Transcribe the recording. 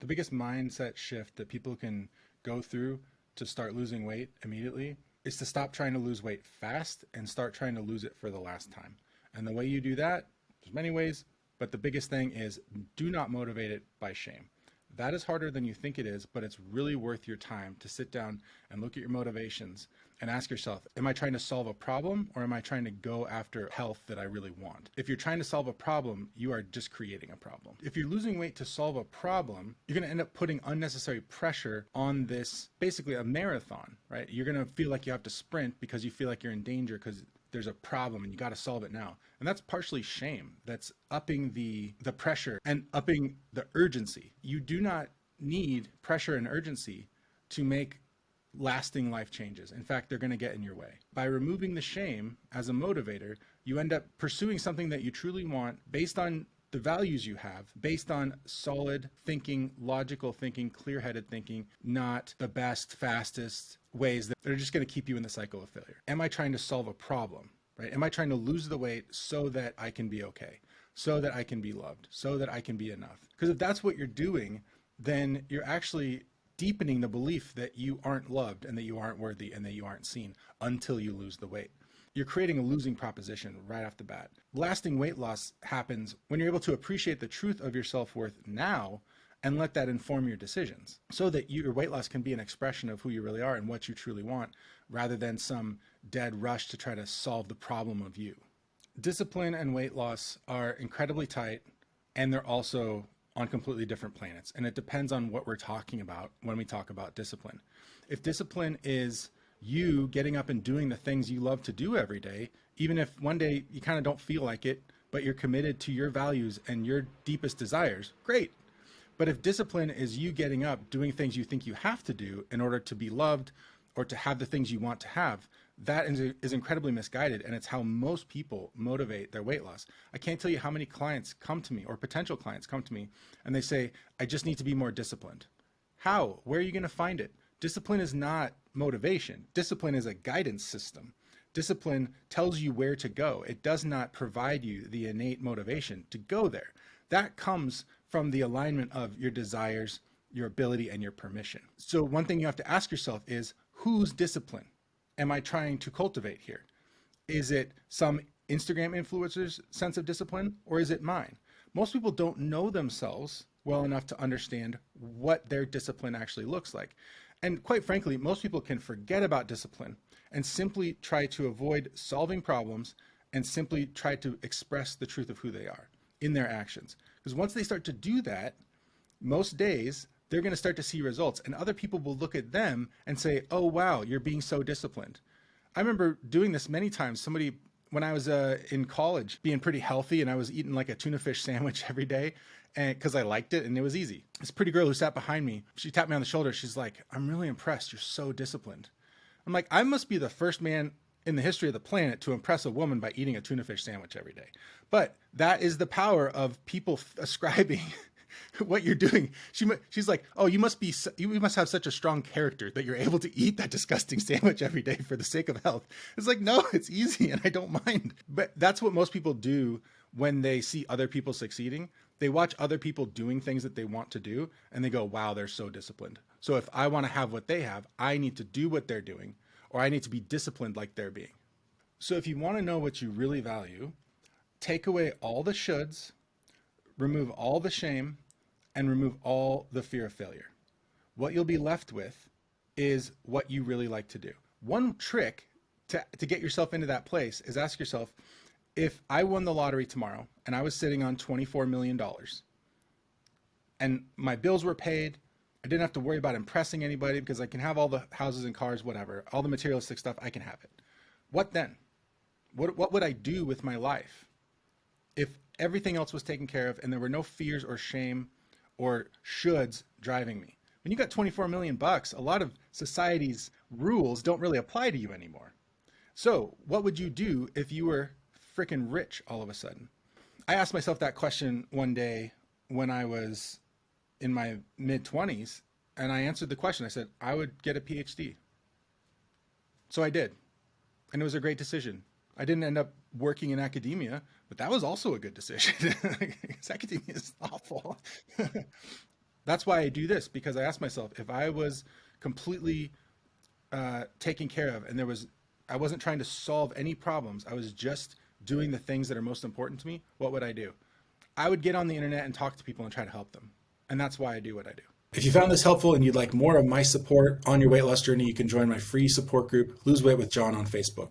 biggest mindset shift that people can go through to start losing weight immediately is to stop trying to lose weight fast and start trying to lose it for the last time. And the way you do that, there's many ways, but the biggest thing is do not motivate it by shame. That is harder than you think it is, but it's really worth your time to sit down and look at your motivations and ask yourself, am I trying to solve a problem or am I trying to go after health that I really want? If you're trying to solve a problem, you are just creating a problem. If you're losing weight to solve a problem, you're going to end up putting unnecessary pressure on this, basically a marathon, right? You're going to feel like you have to sprint because you feel like you're in danger because there's a problem and you got to solve it now. And that's partially shame. That's upping the pressure and upping the urgency. You do not need pressure and urgency to make lasting life changes. In fact, they're going to get in your way. By removing the shame as a motivator, you end up pursuing something that you truly want based on the values you have, based on solid thinking, logical thinking, clear-headed thinking, not the best, fastest ways that are just going to keep you in the cycle of failure. Am I trying to solve a problem, right? Am I trying to lose the weight so that I can be okay, so that I can be loved, so that I can be enough? Because if that's what you're doing, then you're actually deepening the belief that you aren't loved and that you aren't worthy and that you aren't seen until you lose the weight. You're creating a losing proposition right off the bat. Lasting weight loss happens when you're able to appreciate the truth of your self-worth now and let that inform your decisions so that your weight loss can be an expression of who you really are and what you truly want rather than some dead rush to try to solve the problem of you. Discipline and weight loss are incredibly tight, and they're also on completely different planets. And it depends on what we're talking about when we talk about discipline. If discipline is you getting up and doing the things you love to do every day, even if one day you kind of don't feel like it, but you're committed to your values and your deepest desires, great. But if discipline is you getting up, doing things you think you have to do in order to be loved or to have the things you want to have, that is incredibly misguided, and it's how most people motivate their weight loss. I can't tell you how many clients come to me or potential clients come to me and they say, I just need to be more disciplined. How? Where are you going to find it? Discipline is not motivation. Discipline is a guidance system. Discipline tells you where to go. It does not provide you the innate motivation to go there. That comes from the alignment of your desires, your ability, and your permission. So one thing you have to ask yourself is, whose discipline am I trying to cultivate here? Is it some Instagram influencer's sense of discipline, or is it mine? Most people don't know themselves well enough to understand what their discipline actually looks like. And quite frankly, most people can forget about discipline and simply try to avoid solving problems and simply try to express the truth of who they are in their actions. Because once they start to do that, most days, they're going to start to see results, and other people will look at them and say, oh, wow, you're being so disciplined. I remember doing this many times. Somebody, when I was in college, being pretty healthy, and I was eating like a tuna fish sandwich every day and because I liked it and it was easy. This pretty girl who sat behind me, she tapped me on the shoulder. She's like, I'm really impressed. You're so disciplined. I'm like, I must be the first man in the history of the planet to impress a woman by eating a tuna fish sandwich every day. But that is the power of people ascribing what you're doing. She's like, oh, you must have such a strong character that you're able to eat that disgusting sandwich every day for the sake of health. It's like, no, it's easy and I don't mind. But that's what most people do when they see other people succeeding. They watch other people doing things that they want to do and they go, wow, they're so disciplined. So if I want to have what they have, I need to do what they're doing, or I need to be disciplined like they're being. So if you want to know what you really value, take away all the shoulds, remove all the shame, and remove all the fear of failure. What you'll be left with is what you really like to do. One trick to get yourself into that place is ask yourself, if I won the lottery tomorrow and I was sitting on $24 million and my bills were paid, I didn't have to worry about impressing anybody because I can have all the houses and cars, whatever, all the materialistic stuff, I can have it. What then? What would I do with my life if everything else was taken care of and there were no fears or shame or shoulds driving me? When you got 24 million bucks, a lot of society's rules don't really apply to you anymore. So what would you do if you were freaking rich all of a sudden? I asked myself that question one day when I was in my mid-20s, and I answered the question. I said, I would get a PhD. So I did. And it was a great decision. I didn't end up working in academia, but that was also a good decision because academia is awful. That's why I do this, because I ask myself, if I was completely taken care of and I wasn't trying to solve any problems, I was just doing the things that are most important to me, what would I do? I would get on the internet and talk to people and try to help them. And that's why I do what I do. If you found this helpful and you'd like more of my support on your weight loss journey, you can join my free support group, Lose Weight with John, on Facebook.